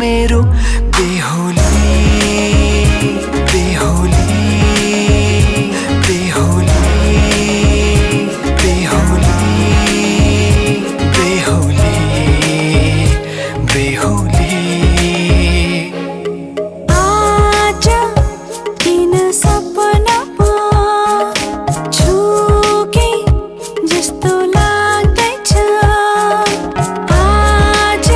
मेरो बेहोली बेहोली बेहोली बेहोली बेहोली बेहोली आज किन सपनामा छुके जस्तो लाग्दैछ आज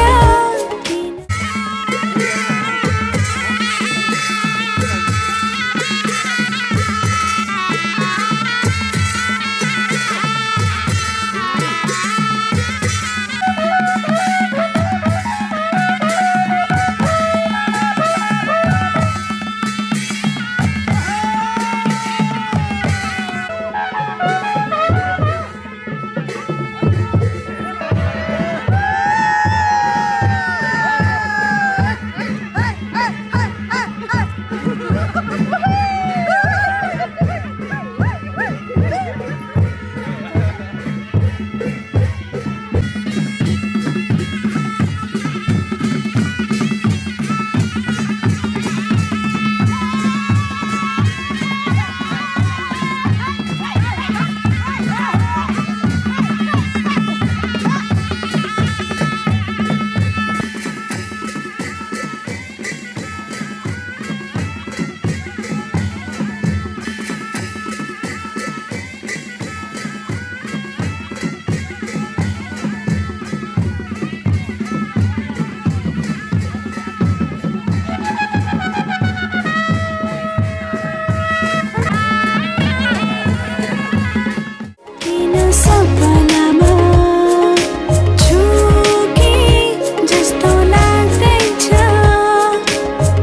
सपनामा छुके जस्तो लाग्दैछ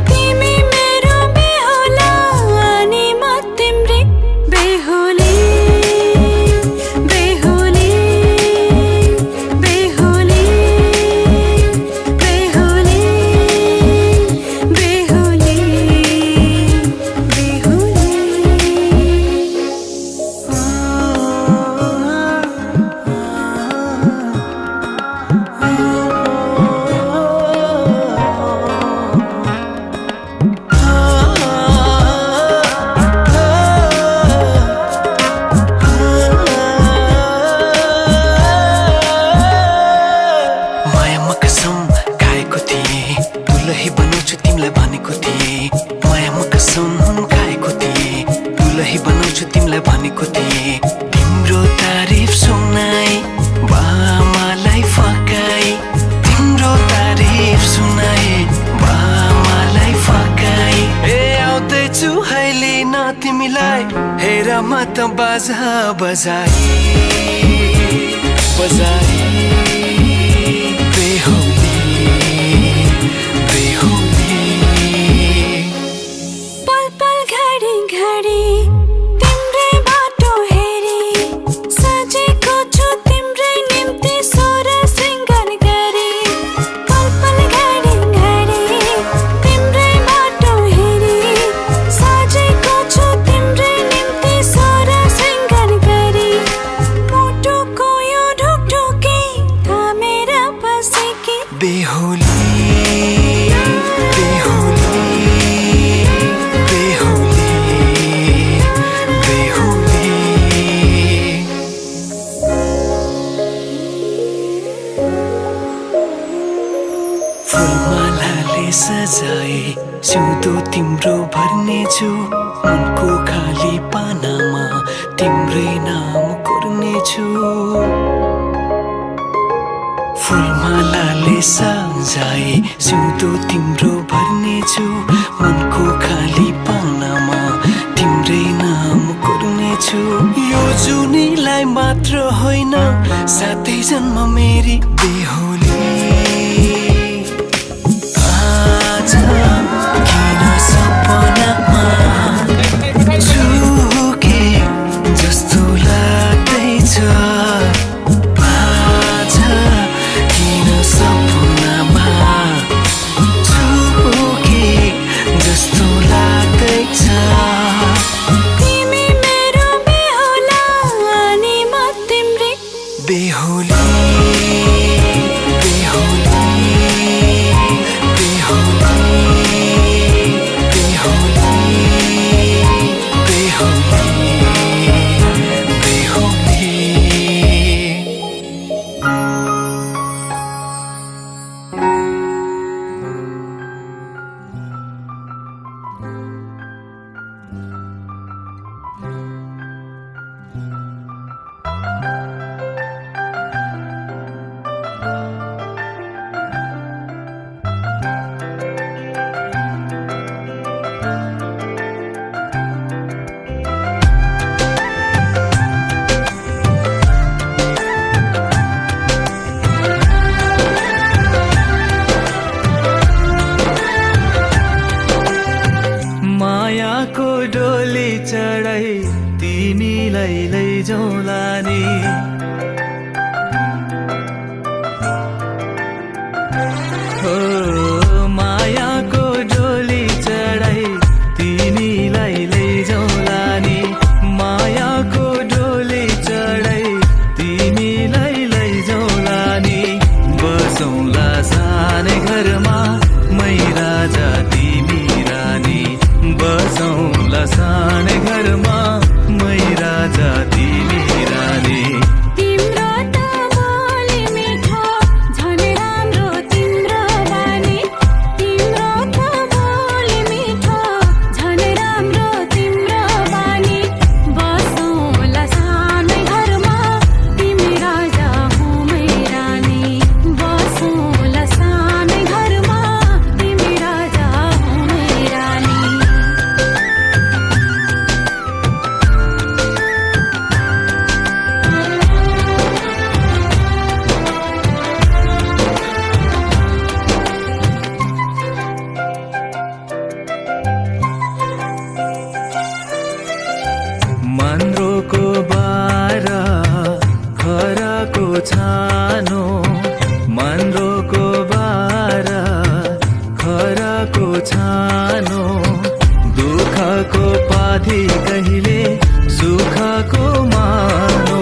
तिमी मेरो बेहुला अनि म तिम्रै बेहुली बेहुली बेहुली बेहुली बेहुली मायामा कसम खाएको थिएँ दुलही बनाउँछु तिमीलाई भनेको थिएँ मायामा कसम खाएको थिएँ दुलही बनाउँछु तिमीलाई भनेको थिएँ तिम्रो तारिफ सुनाई बामालाई फकाई तिम्रो तारिफ सुनाई बामालाई फकाई ए आउँदैछु अहिले न तिमीलाई हेर म त बाजा बजाई बजाई बेहोली बेहोली पल पल घडी घडी तिम्रै बाटो हेरी सजेको छु तिम्रै निम्ति सोर सिंगार गरी पल पल घडी घडी तिम्रै बाटो हेरी सजेको छु तिम्रै निम्ति सोर सिंगार गरी मुटुको यो ढुकढुकी थामेर बसेकी बेहोली बेहोली बेहोली बेहोली फुलमालाले सजाए सिउँदो तिम्रो भर्नेछु मनको खाली पानामा तिम्रै नाम कोर्नेछु फुलमालाले सजाए सिउँदो तिम्रो भर्नेछु मनको खाली पानामा तिम्रै नाम कोर्नेछु यो जुनीलाई मात्र होइन साथै जन्म मेरी बेहोली आज किन सपनामा छुके जस्तो लाग्दैछ आज किन सपनामा छुके जस्तो लाग्दैछ तिमी मेरो बेहुला अनि म तिम्रै बेहोली तिमीलाई लैजाउँला नि हो मायाको डोली चढाई तिमीलाई लैजाउँला नि मायाको डोली चढाई तिमीलाई लैजाउँला नि बसौँला सानै घरमा मै राजा तिमी रानी बसौँला सानै घरमा मै राजा तिमी रानी तिम्रो त बोली मिठो झन् राम्रो तिम्रो बानी तिम्रो त बोली मिठो झन् राम्रो तिम्रो बानी बसौँला सानै घरमा तिमी राजा हो मै रानी बसौँला सानै घरमा तिमी राजा हो मै रानी मन्द्रोको बारा खराको छानो मन्द्रोको बारा खराको छानो दुःखको पाथी कहिले सुखको मानो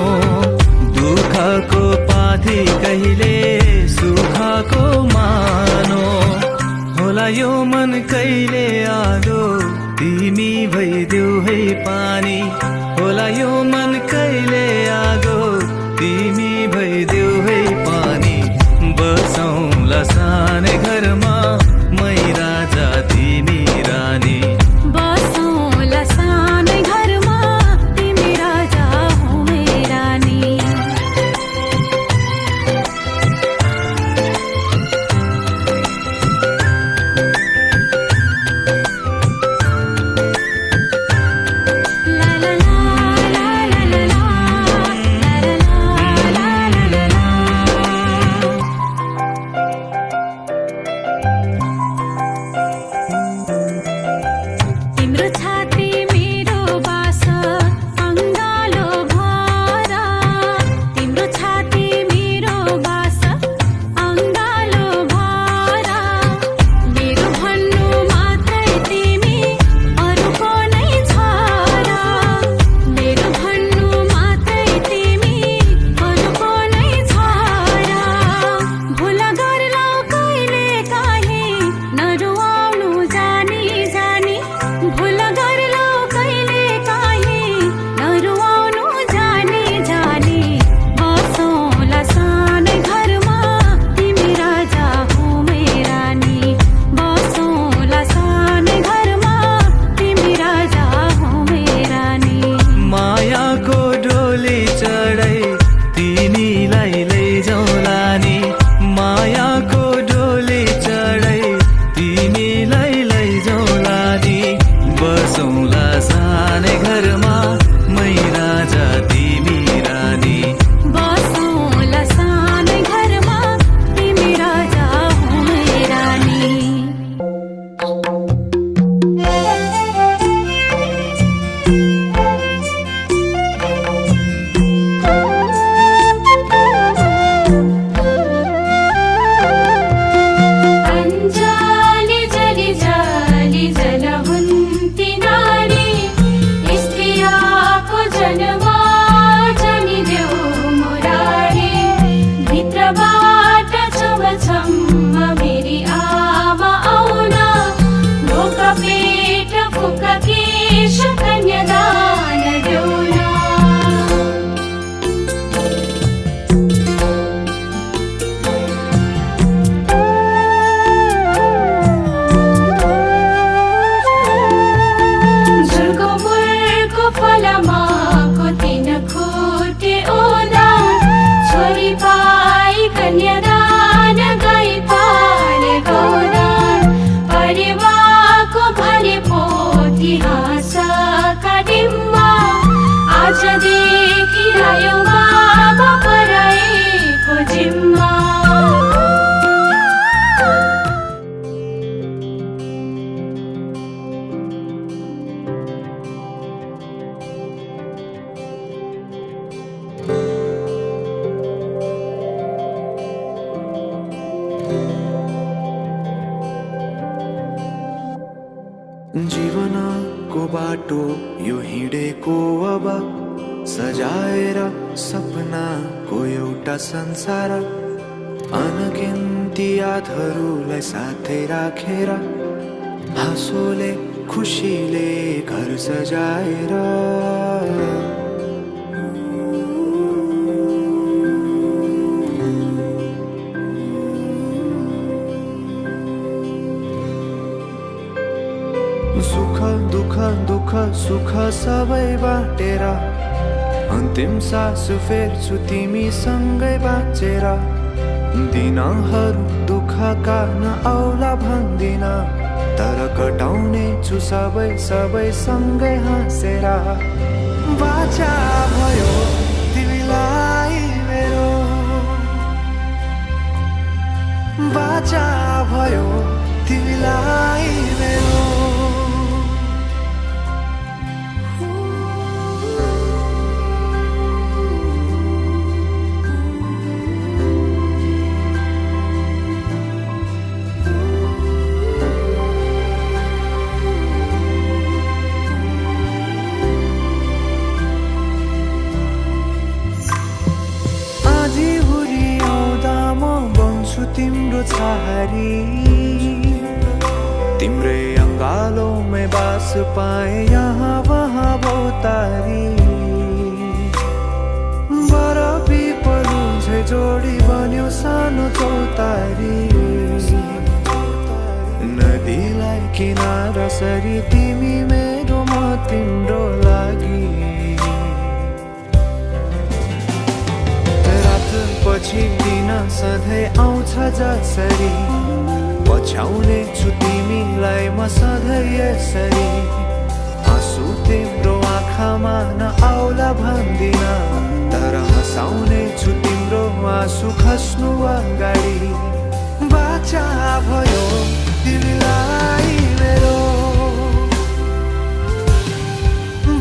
दुःखको पाथी कहिले सुखको मानो होला यो मन कहिले आलो तिमी भइदेऊ है पानी होला यो मन कहिले आगो तिमी भइदेऊ है पानी बसौँला सानै घरमा मै राजा तिमी रानी बसौँला सानै घरमा तिमी राजा हो मै रानी ला ला ला ला ला ला ला ला ला ला तिम्रो छाती मेरो बास अङ्गालो भरा तिम्रो छाती मेरो बास अङ्गालो भरा मेरो भन्नु मात्रै तिमी अरूको नै छ र मेरो भन्नु मात्रै तिमी अरूको नै छ र भुल गर्लौ कहिले काहीँ नरुवाउनु जानी जानी भुल गर्लौ कहिले काहीँ नरुवाउनु जानी जानी बसौँला सानै घरमा तिमी राजा हो मै रानी बसौँला सानै घरमा तिमी राजा हो मै रानी मायाको डोली चढाई तिमीलाई लैजाउँला नि मायाको डोली चढाई तिमीलाई लैजाउँला नि बसौँला सानै घरमा मै राजा तिमी रानी बसौँला सानै घरमा तिमी राजा हो मै रानी अञ्जली जली जली जल हुन्ती नारी स्त्रियाको जन्म जनिदेऊ मुरारी भित्रबाट छमछम्म मेरी आमा आउन ढोक पेट फुक केश कन्यादान देउन झुलको मुलको फलमाको तिन खुट्टे ओदा छोरी पाई कन्यादान गाई पाले गौदान परिवारको भने पोथी हाँसका डिम्बा आजदेखि आयो बाबा पराएको जिम्मा जीवनको बाटो यो हिँडेको अब सजाएर सपनाको एउटा संसार अनगिन्ती यादहरूलाई साथै राखेर हाँसोले खुसीले घर सजाएर सुख दुःख दुःख सुख सबै बाटेर अन्तिम सास फेर्छु तिमीसँगै बाँचेर दिनहरू दुःखका नआउला भन्दिन तर कटाउने छु सबै सबै सँगै हाँसेर बाचा भयो तिमीलाई मेरो बाचा भयो तिमीलाई मेरो तिम्रो छहारी तिम्रै अङ्गालोमै बास पाए यहाँ वहाँ भौतारी बर पिपलु झै जोडी बन्यो सानो चौतारी नदीलाई किनारा सरी तिमी मेरो म तिम्रो लागि पछि दिन सधैँ आउँछ जसरी पछ्याउने छु तिमीलाई म सधैँ यसरी आँसु तिम्रो आँखामा नआउला भन्दिन तर हँसाउने छु तिम्रो आँसु खस्नु अगाडि बाचा भयो तिमीलाई मेरो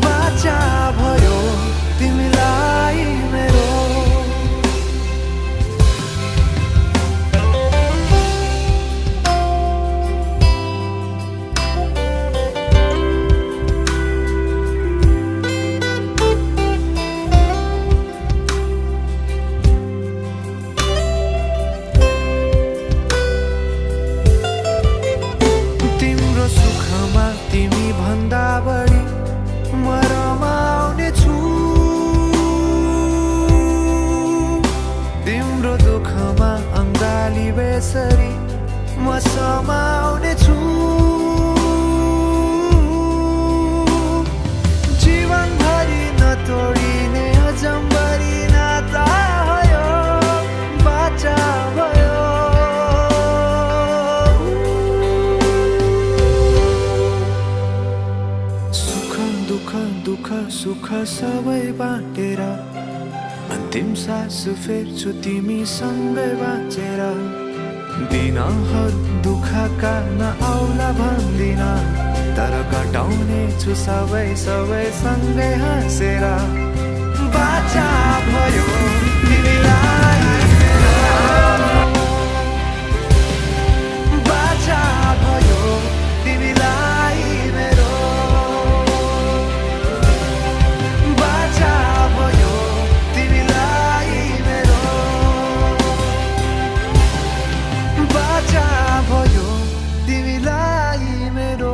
बाचा भयो तिमीलाई मेरो म समाउने छु जीवनभरि नतोडिने अजम्बरी नाता भयो बाचा भयो सुख दुःख दुःख सुख सबै बाटेर अन्तिम सास फेर्छु तिमीसँगै बाँचेर दिनहरू दुःखका नआउला भन्दिन तर कटाउने छु सबै सबै सँगै हाँसेर बाचा भयो तिमीलाई बाचा भयो तिमीलाई मेरो बाचा भयो तिमीलाई मेरो बाचा भयो तिमीलाई मेरो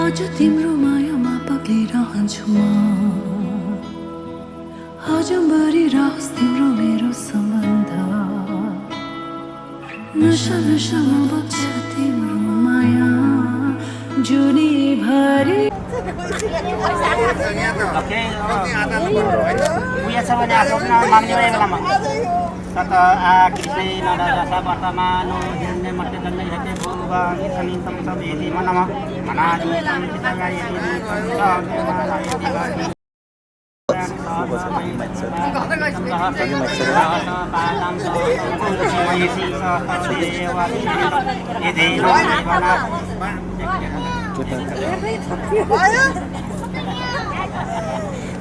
आज तिम्रो मायामा पक्लिरहन्छु म अजम्बरी रहोस् तिम्रो मेरो सम्बन्ध नशा नशामा बग्छ तिम्रो माया जुनीभरि उयो छ भने आफ्नो माग्ने बेलामा तत कृष्णै नरसा वर्तमानो धिन्ने मट्टे दन्नै हते भूवा निसनि तम सब यदि मनम मनादि संचित गायति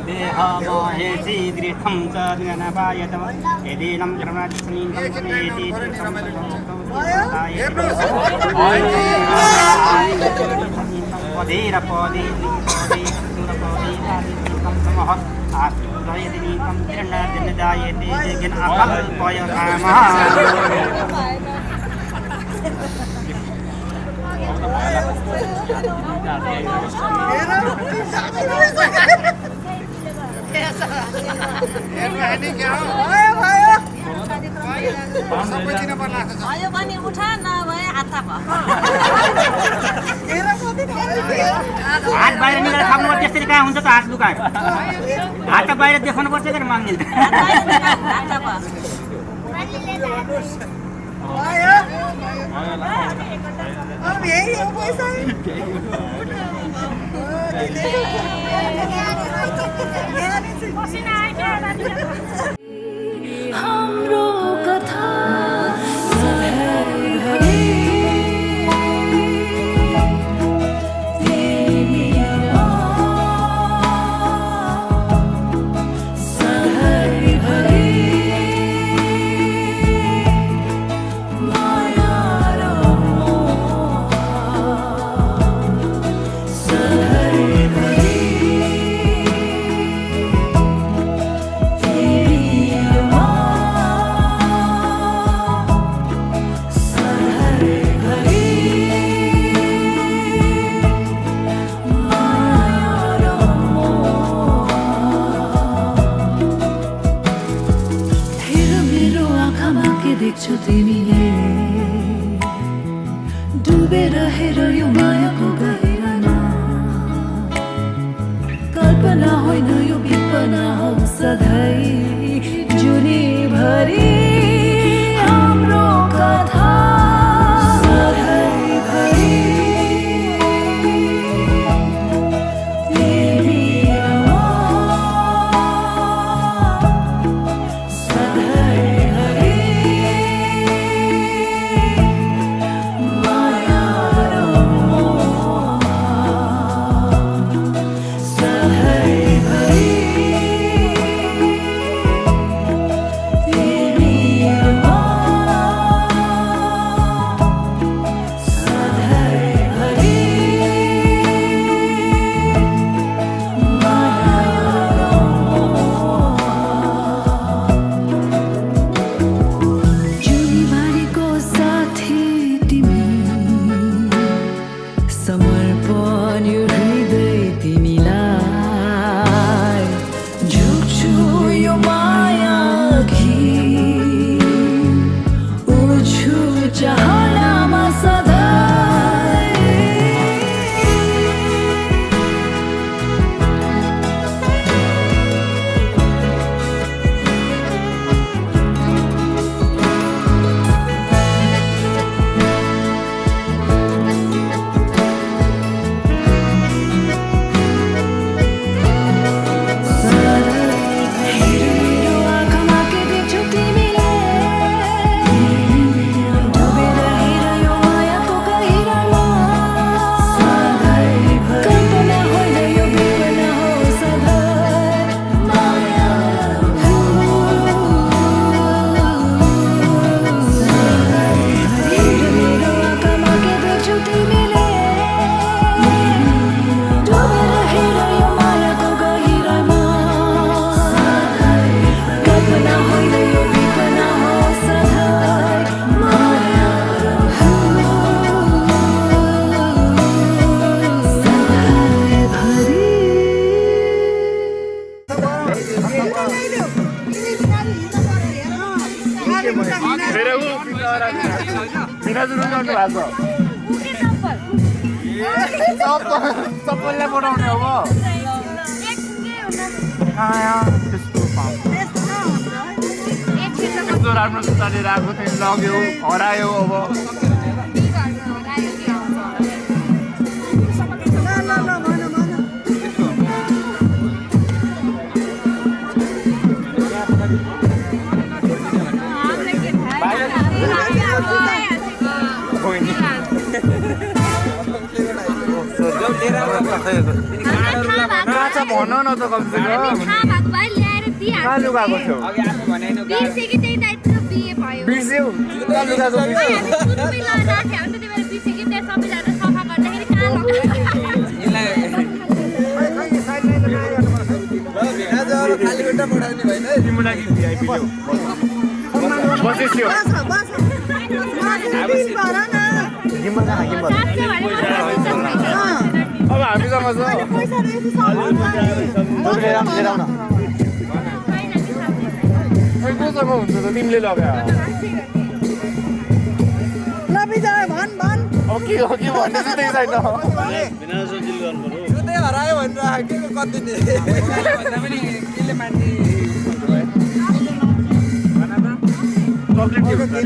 देहमहेसि दृढं च ज्ञानपायतम यदीनं कर्मस्नीतं स्नेति पदेरपदे सुरपदे समः आश्रयदिनीतं त्रिर्णदिनदायते जगन् अकल्पयकामः भयो भने उठा नभए हात थाप हात बाहिर निकालेर खानु त्यसरी कहाँ हुन्छ त हात लुकाएर हात त बाहिर देखाउनु पर्छ कि माग्ने हात थाप हाम्रो कथा देख्छु तिमीले डुबेर हेर यो मायाको गहिरामा कल्पना होइन यो विपना हो सधैँ जुनीभरि हाम्रो कथा सबैलाई बनाउने हो त्यस्तो राम्रो चलेर आएको थियो लग्यो हरायो अब कहाँ भन न त कमसेकम कहाँ लुगाएको थियो बिर्स्यौ कहाँ लुगाएको तिम्रो लागि भिआइपी बसेछु अब हामीसँग छ कोसँग हुन्छ त तिमीले लगायो अब के हो के भन्ने चाहिँ त्यही छैन हरायो भनेर के कति चक्लेट के हुन्छ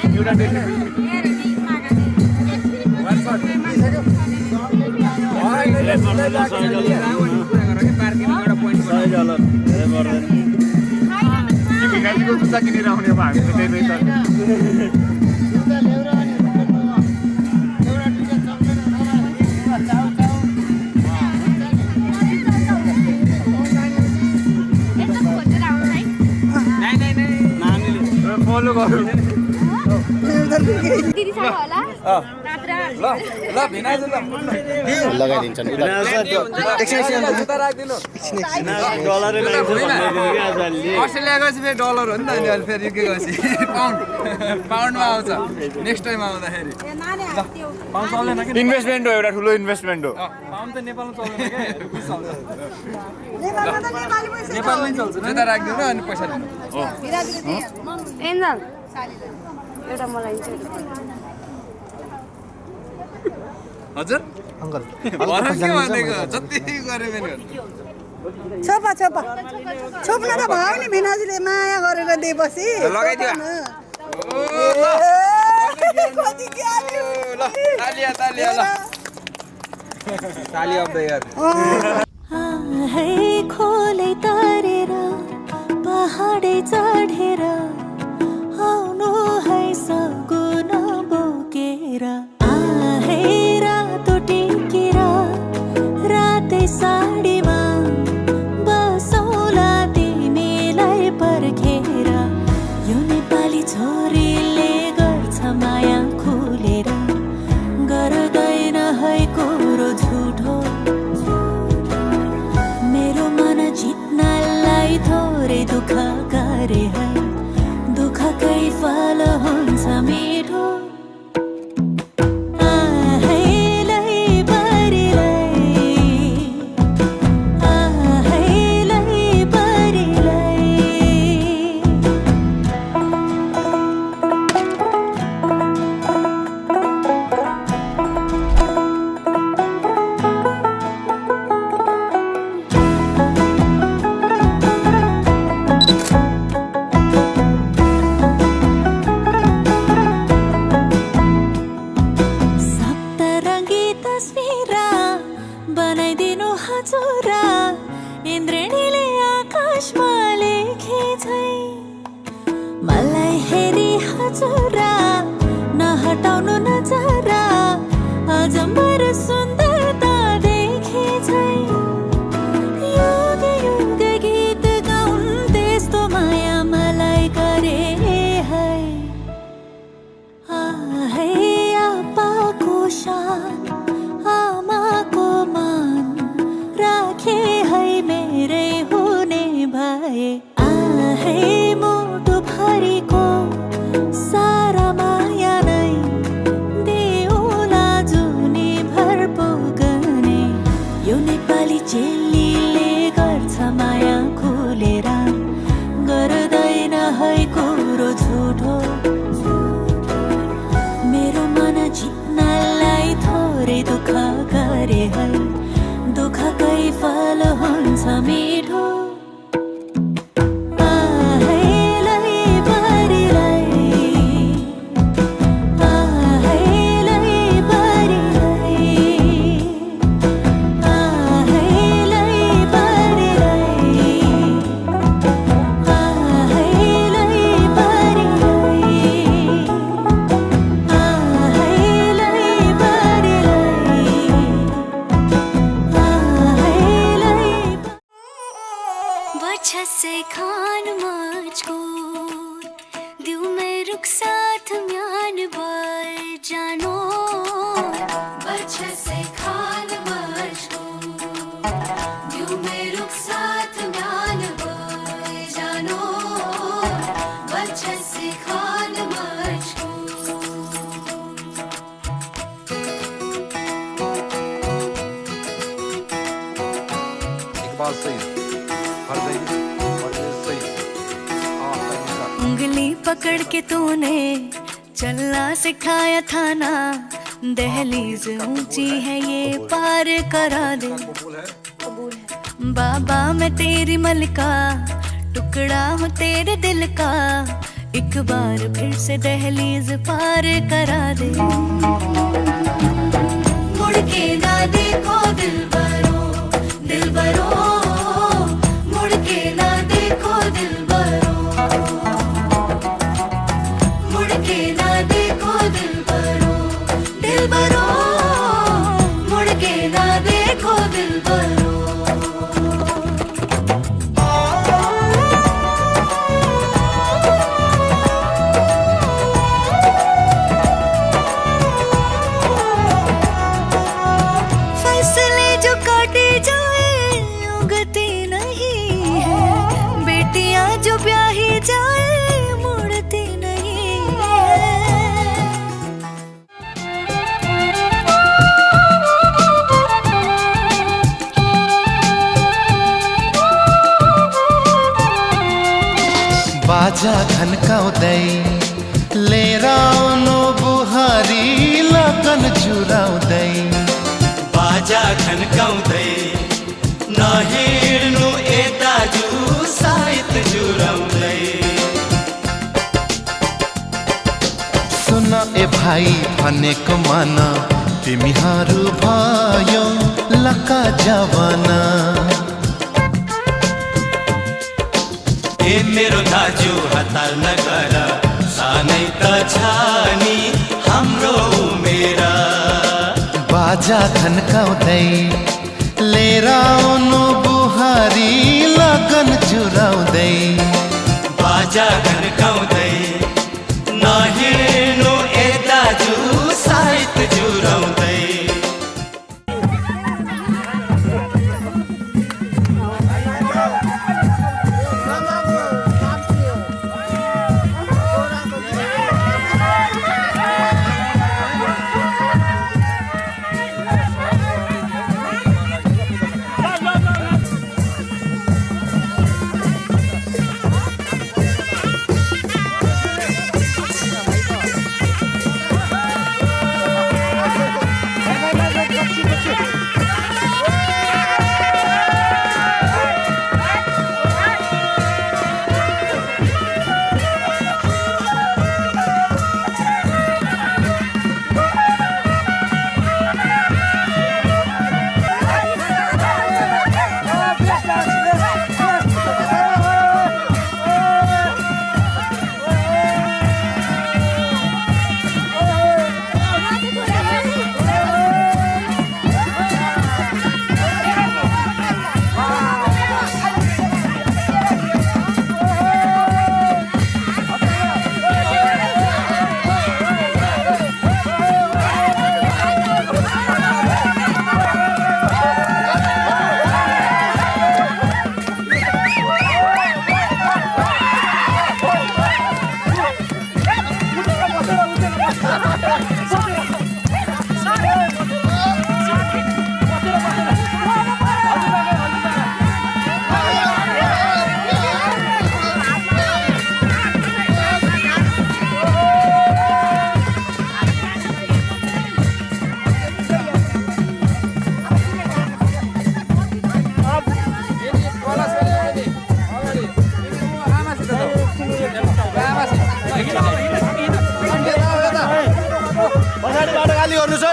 एउटा भिनाजीको जुत्ता किनेर आउने अब हामी त त्यही रहेछ फलो गरौँ लगाइदिन्छन् अस्ट्रेलिया गएपछि फेरि डलर हो नि त अनि अहिले फेरि युके गएपछि पाउन्डमा आउँछ नेक्स्ट टाइम आउँदाखेरि इन्भेस्टमेन्ट हो एउटा ठुलो इन्भेस्टमेन्ट हो पाउन्ड त नेपालमा चल्दैन क्या रुपिस चल्छ नेपालमै चल्छ त्यता राखिदिनु अनि पैसा दिनु एउटा मलाई हजुर अङ्कल भरत के भनेको जति गरे पनि छोपा छोप्न त भयो नि भिनाजीले माया गरेर दिएपछि लगाइदियो ताली अफ द इयर खोले तारेर पहाडे चढेर आउनु है सगुन बोकेर आहे रातो टिकेर रातै साडीमा बसौला तिमीलाई पर्खेर यो नेपाली छोरीले गर्छ माया खुलेर गर्दैन है कुरो झुठो मेरो मन जित्नलाई थोरै दुःख गरे है दुःखकै फल हुन्छ मिठो उंगली पकड़ के तूने चलना सिखाया था ना, दहलीज ऊंची है ये पार करा दे। बाबा मैं तेरी मलिका, टुकड़ा हूँ तेरे दिल का, एक बार फिर से दहलीज पार करा दे। मुड़ के ना देखो दिलबरो, दिलबरो, मुड़ के ना देखो दिलबरो, मुड़ के ना देखो दिलबरो, दिलबरो, मुड़ के ना देखो दिलबरो। बाजा घनकाउँदै लिएर आउनु बुहारी लगन जुराउँदै। बाजा घनकाउँदै नहिँड्नु ए दाजु साइत जुराउँदै। सुन ए भाइ भनेको मान, तिमीहरू भयो लका जवाना। ए मेरो दाजु हतार नगर, सानै त छ नि हाम्रो उमेर। बाजा घनकाउँदै लिएर आउनु बुहारी लगन जुराउँदै। बाजा घनकाउँदै नहिँड्नु ए दाजु साइत जुराउँदै। पछाडि बाटो खाली गर्नुस् है,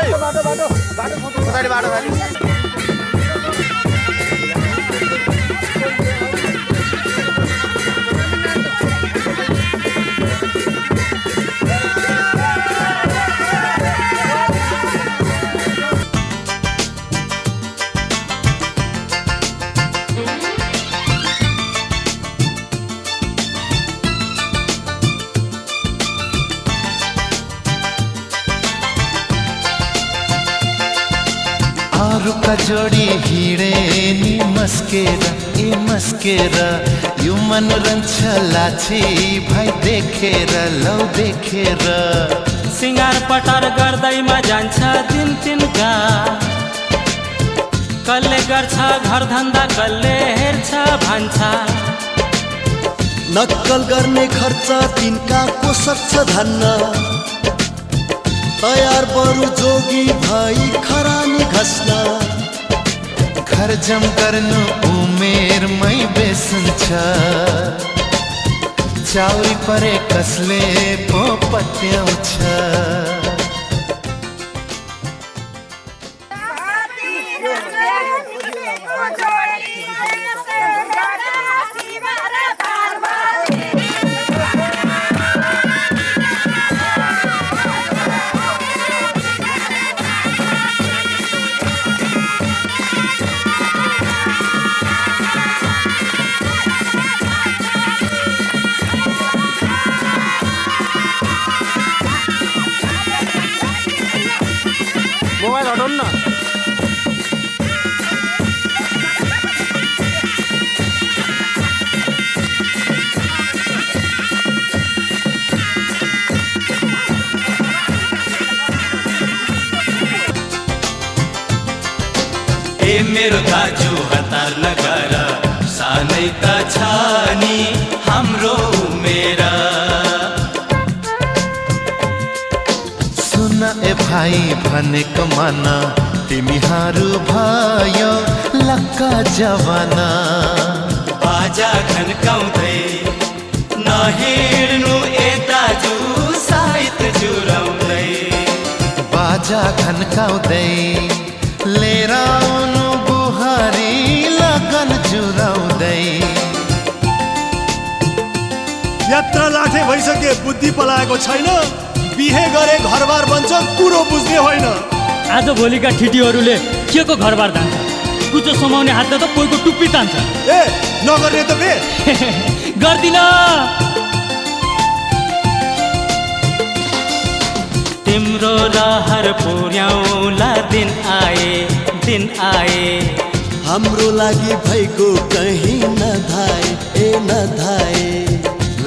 पछाडि बाटो खाली। रुका जोडी हिँडे नि मस्केर यो मनोरञ्जन लाछी भाइ देखेर लौ देखेर। सिंगार पटार गर्दैमा जान्छ दिन तिनका, कसले गर्छ घर धन्दा कसले हेर्छ भन्छ। नक्कल गर्ने खर्च तिनका को सक्छ धान्न तयार बरु जोगी भाइ खरानी घस्न खर्जम गर्नु उमेरमै बेसन्छ चाउरी परे कसले पो पत्याउँछ मोबाइल हटाउनु न ए मेरो दाजु हतार नगर सानै त छ नि हाम्रो मेरा सुन ए भाइ भनेको मान तिमीहरू भयो लक्का जवाना बाजा खन्काउँदै नहिँड्नु ए दाजु साइत जुराउँदै बाजा खन्काउँदै लिएर आउनु बुहारी लगन जुराउँदै यात्रा लाठे भइसके बुद्धि पलाएको छैन बिहे गरे घरबार बन्छ कुरो बुझ्ने होइन आज भोलिका ठिटीहरूले के को घरबार तान्छ कुचो समाउने हातले त कोहीको टुप्पी तान्छ ए नगर्ने त बे गर्दिन तिम्रो रहर पुर्याउला दिन आए हाम्रो लागि भएको कहीँ नधाए ए नधाए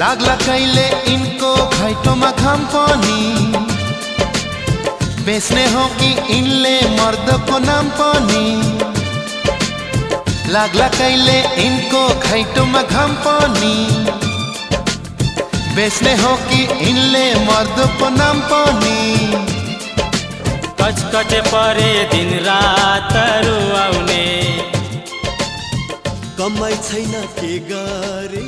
लाग्ला कहिले इनको घाइटोमा घाम पनि बेच्ने हो कि इनले मर्दको नाम पनि लाग्ला कहिले इनको घाइटोमा घाम पनि बेच्ने हो कि इनले मर्दको नाम पनि कचकटे परे दिन रात रुवाउने कमाइ छैन के गरे